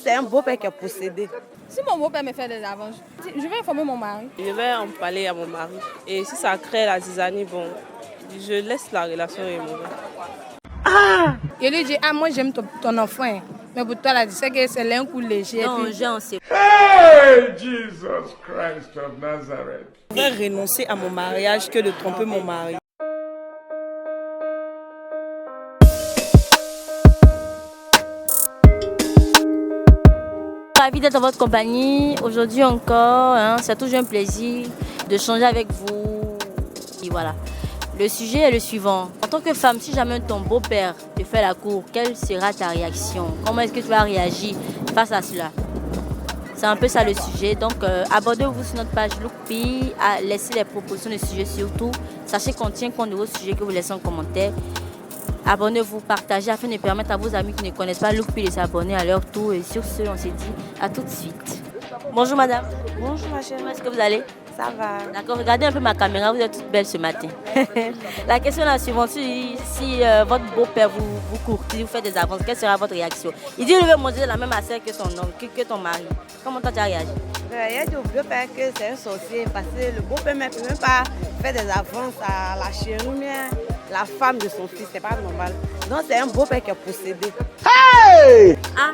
C'est un beau-père qui a possédé. Si mon beau-père me fait des avances, je vais informer mon mari. Je vais en parler à mon mari. Et si ça crée la zizanie, bon, je laisse la relation évoluer. Je lui dis, moi j'aime ton enfant, hein. Mais pour toi, là, tu sais que c'est un coup léger. Non, j'en sais. Hey, Jesus Christ of Nazareth. Je vais renoncer à mon mariage que de tromper mon mari. Ravi d'être en votre compagnie. Aujourd'hui encore, c'est toujours un plaisir de changer avec vous. Et voilà. Le sujet est le suivant. En tant que femme, si jamais ton beau-père te fait la cour, quelle sera ta réaction? Comment est-ce que tu vas réagir face à cela? C'est un peu ça le sujet. Donc, abonnez-vous sur notre page Lookpi, laissez les propositions de sujets surtout. Sachez qu'on tient compte de vos sujets que vous laissez en commentaire. Abonnez-vous, partagez afin de permettre à vos amis qui ne connaissent pas Lookpi de s'abonner à leur tour. Et sur ce, on se dit à tout de suite. Bonjour madame. Bonjour ma chérie. Comment est-ce que vous allez? Ça va. D'accord, regardez un peu ma caméra, vous êtes toute belle ce matin. La question est la suivante, si votre beau-père vous courtise, vous fait des avances, quelle sera votre réaction? Il dit qu'il veut manger la même assiette que son homme, que ton mari. Comment toi tu as réagi? Il a dit au beau-père que c'est un sorcier parce que le beau-père ne peut même pas faire des avances à la chérie, mais la femme de son fils, c'est pas normal. Donc c'est un beau-père qui a possédé. Hey! Ah,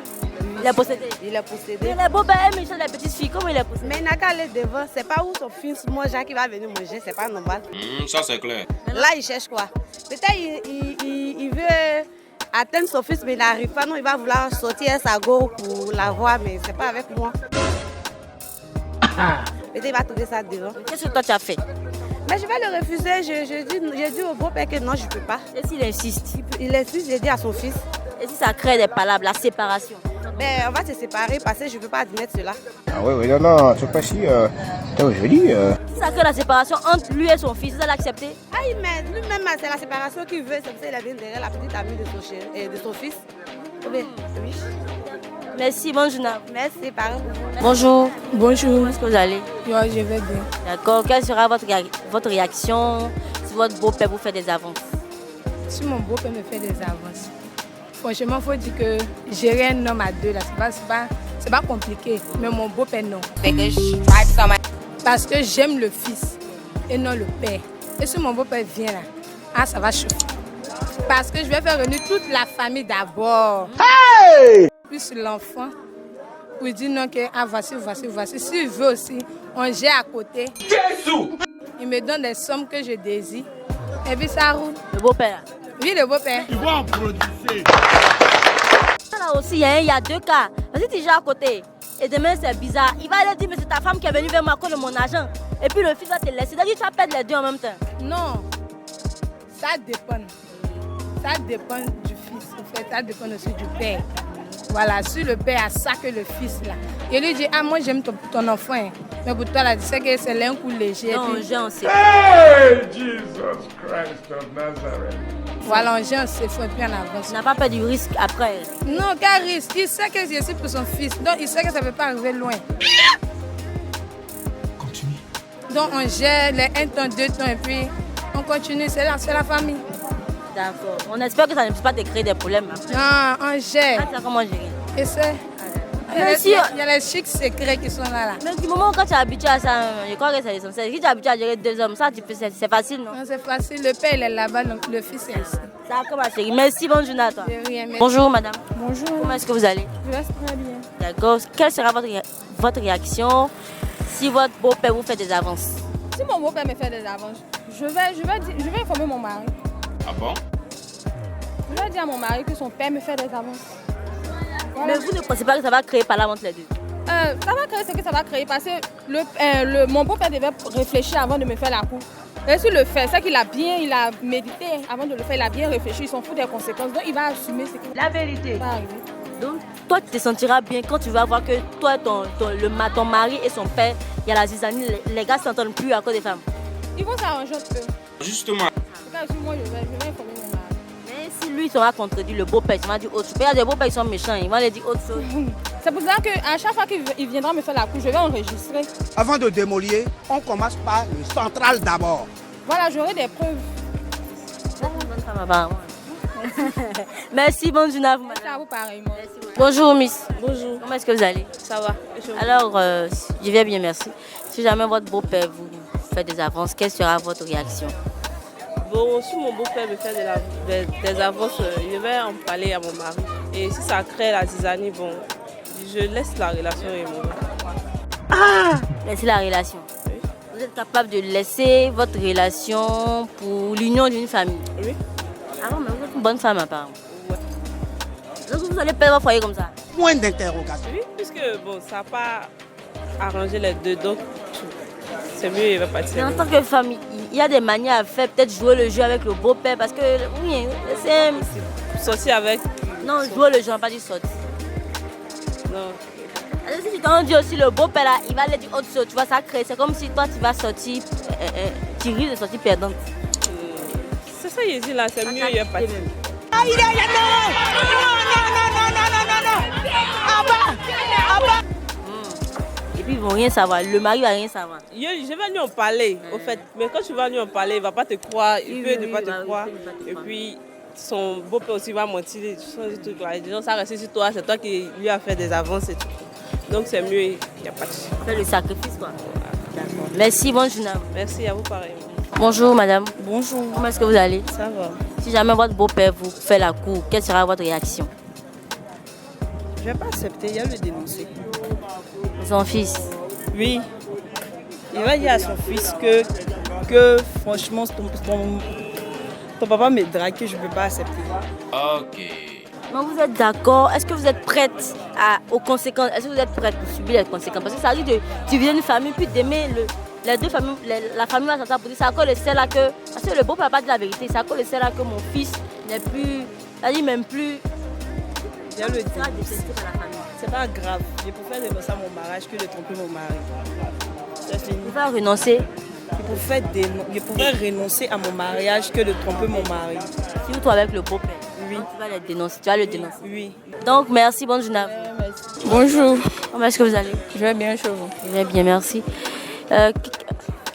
il est possédé. Il est possédé. Mais les beaux-pères aiment les petites filles, comment il est possédé? Mais il n'a qu'à aller devant, c'est pas où son fils mange qui va venir manger, c'est pas normal. Ça c'est clair. Là il cherche quoi? Peut-être il veut atteindre son fils mais il n'arrive pas, non il va vouloir sortir sa go pour la voir mais c'est pas avec moi. Peut-être il va trouver ça devant. Qu'est-ce que toi tu as fait? Mais je vais le refuser, j'ai dit au beau-père que non je ne peux pas. Et s'il insiste? Il insiste, j'ai dit à son fils. Et si ça crée des palabres, la séparation? Ben, on va se séparer parce que je ne peux pas admettre cela. Ah oui, non, ce pas-ci, c'est joli. Si ça crée la séparation entre lui et son fils, vous allez accepter? Ah, mais lui-même, c'est la séparation qu'il veut, c'est pour ça qu'il a bien derrière la petite amie de son, chéri, et de son fils. Oui. Merci, bonjour. Merci, pareil. Bonjour. Bonjour. Comment est-ce que vous allez? Ouais, je vais bien. D'accord. Quelle sera votre réaction si votre beau-père vous fait des avances? Si mon beau-père me fait des avances, franchement, il faut dire que gérer un homme à deux, là, c'est pas compliqué. Mais mon beau-père, non. Parce que j'aime le fils et non le père. Et si mon beau-père vient là, ça va chauffer. Parce que je vais faire venir toute la famille d'abord. Hey! Plus l'enfant. Pour dire non que voici. S'il veut aussi, on gère à côté. Jésus! Il me donne des sommes que je désire. Et puis ça roule. Le beau-père? Oui, le beau-père. Il va en produire. Là aussi, il y a deux cas. Vas-y, tu gères à côté. Et demain, c'est bizarre. Il va aller dire, mais c'est ta femme qui est venue vers moi à cause de mon argent. Et puis le fils va te laisser. C'est-à-dire que tu vas perdre les deux en même temps. Non, ça dépend. Ça dépend du fils. En fait, ça dépend aussi du père. Voilà, si le père a ça que le fils là. Il lui dit, moi j'aime ton enfant. Hein. Mais pour toi, là, tu sais que c'est un coup léger. Non, puis... j'en sais. Hey, Jesus Christ of Nazareth. Voilà, on gère, il faut bien en avance. Tu n'as pas peur du risque après. Non, quel risque? Il sait que je suis pour son fils. Donc il sait que ça ne peut pas arriver loin. Continue. Donc on gère les 1 temps, 2 temps et puis on continue. C'est la famille. D'accord. On espère que ça ne puisse pas te créer des problèmes. Non, on gère. Ah, tu as comment gérer? Et c'est... Il y a les chics secrets qui sont là. Mais du moment où quand tu es habitué à ça, je crois que c'est essentiel. Si tu es habitué à gérer 2 hommes, ça, c'est facile, non? Non, c'est facile. Le père, il est là-bas, le fils est ici. Ça va, ma chérie. Merci, bonne journée à toi. De rien, merci. Bonjour, madame. Bonjour. Comment est-ce que vous allez? Je reste très bien. D'accord. Quelle sera votre réaction si votre beau-père vous fait des avances? Si mon beau-père me fait des avances, je vais informer mon mari. Ah bon? Je vais dire à mon mari que son père me fait des avances. Voilà. Mais vous ne pensez pas que ça va créer par là entre les deux? Ça va créer ce que ça va créer parce que mon beau-père devait réfléchir avant de me faire la cour. Et s'il le fait, c'est qu'il a médité avant de le faire, il a bien réfléchi, il s'en fout des conséquences. Donc il va assumer ce que La vérité. va arriver. Donc, toi, tu te sentiras bien quand tu vas voir que toi, ton mari et son père, il y a la zizanie, les gars ne s'entendent plus à cause des femmes. Ils vont s'arranger entre eux. Justement. C'est pas aussi, moi je vais informer mon mari. Mais si lui sera contredit, le beau-père, il va dire autre chose. Il y a des beaux-pères qui sont méchants, ils vont lui dire autre chose. C'est pour ça qu'à chaque fois qu'il viendra me faire la cour, je vais enregistrer. Avant de démolir, on commence par le central d'abord. Voilà, j'aurai des preuves. C'est une bonne femme apparemment. Merci, bonne journée à vous, Merci à madame. vous pareillement. Bonjour, Miss. Bonjour, Comment est-ce que vous allez? ça va? Alors, je vais bien, merci. Si jamais votre beau-père vous fait des avances, quelle sera votre réaction? Bon, si mon beau-père me fait des avances, je vais en parler à mon mari. Et si ça crée la zizanie, bon, je laisse la relation et mon mari. Laissez la relation. Oui. Vous êtes capable de laisser votre relation pour l'union d'une famille? Oui. Ah non, mais vous êtes une bonne femme apparemment. Donc vous allez perdre votre foyer comme ça? Point d'interrogation. Oui, puisque bon, ça n'a pas arrangé les deux, donc c'est mieux, il va partir. Mais en tant que femme, il y a des manières à faire, peut-être jouer le jeu avec le beau-père parce que, oui, c'est... Sortir avec. Non, jouer le jeu, pas du sortir. Non. Alors, si tu t'en dis aussi le beau-père là, il va aller dire autre chose, tu vois, ça crée. C'est comme si toi tu vas sortir, tu risques de sortir perdante. C'est ça, il dit là, c'est mieux, il va partir. Et puis ils vont rien savoir, le mari va rien savoir. Je vais lui en parler, au fait. Mais quand tu vas lui en parler, il ne va pas te croire, il peut ne pas te croire. Et puis, son beau-père aussi va mentir, changer tout là. Les gens, ça reste sur toi, c'est toi qui lui as fait des avances et tout. Donc c'est mieux, il n'y a pas de souci. Faire le sacrifice quoi. D'accord. Merci, bonne journée. Merci à vous pareil. Bonjour madame. Bonjour. Comment est-ce que vous allez? Ça va. Si jamais votre beau-père vous fait la cour, quelle sera votre réaction? Je ne vais pas accepter, il va le dénoncer. Son fils. Oui. Il va dire à son fils que franchement, ton papa me drague, que je ne peux pas accepter. Mais vous êtes d'accord? Est-ce que vous êtes prête aux conséquences? Est-ce que vous êtes prête pour subir les conséquences? Parce que ça arrive de diviser une famille, puis d'aimer les deux familles, la famille va s'entendre pour dire c'est à cause de celle-là que. Parce que le beau papa dit la vérité, c'est à cause de celle-là que mon fils n'est plus. C'est-à-dire même plus. Il va le dire. sera détesté par la famille. C'est pas grave. Je préfère renoncer à mon mariage que de tromper mon mari. C'est fini. Il va renoncer. Je préfère renoncer à mon mariage que de tromper mon mari. Surtout avec le beau-père. Oui. Donc, tu vas le dénoncer. Tu vas le dénoncer. Oui. Donc merci, bonne journée. Merci. Bonjour, Comment est-ce que vous allez? je vais bien chez vous. Je vais bien, merci.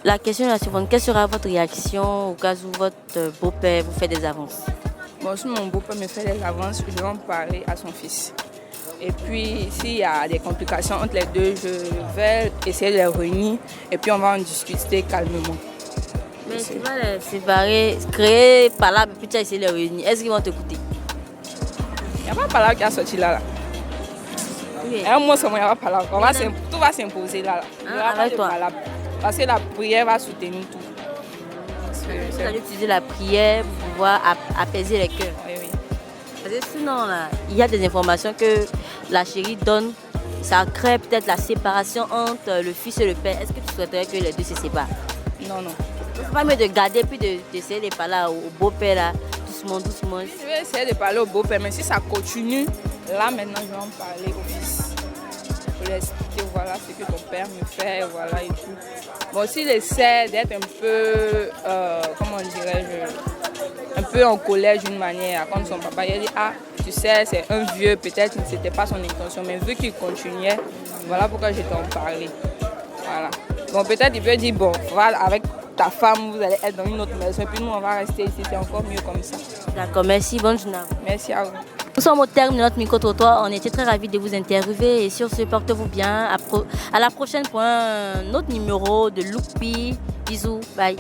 La question est la suivante. Quelle sera votre réaction au cas où votre beau-père vous fait des avances? Bon, si mon beau-père me fait des avances, je vais en parler à son fils. Et puis, s'il y a des complications entre les deux, je vais essayer de les réunir et puis on va en discuter calmement. Mais tu vas les séparer, créer par là, puis tu vas essayer de les réunir. Est-ce qu'ils vont t'écouter? Il n'y a pas parler qui a sorti là. Oui. Un mois seulement, il n'y a pas parler. Tout va s'imposer là. Il n'y aura pas avec de toi. palabre. Parce que la prière va soutenir tout. Vous allez utiliser la prière pour pouvoir apaiser les cœurs. Oui, oui. Parce que sinon, là, il y a des informations que la chérie donne. Ça crée peut-être la séparation entre le fils et le père. Est-ce que tu souhaiterais que les deux se séparent? Non, non. C'est pas mieux de garder puis d'essayer de parler au beau-père là, doucement, doucement. Je vais essayer de parler au beau-père, mais si ça continue, là maintenant je vais en parler au fils. Pour lui expliquer voilà ce que ton père me fait, voilà et tout. Bon, s'il essaie d'être un peu, comment dirais-je, un peu en colère d'une manière, comme son papa, il dit ah, tu sais, c'est un vieux, peut-être que ce n'était pas son intention, mais vu qu'il continuait, voilà pourquoi je t'en parlais. Voilà. Bon, peut-être il peut dire bon, voilà, avec ta femme, vous allez être dans une autre maison, et puis nous on va rester ici, c'est encore mieux comme ça. D'accord, merci, bonne journée. Merci à vous. Nous sommes au terme de notre micro-trottoir. On était très ravis de vous interviewer. Et sur ce, portez-vous bien. À la prochaine pour un autre numéro de Loupi. Bisous, bye.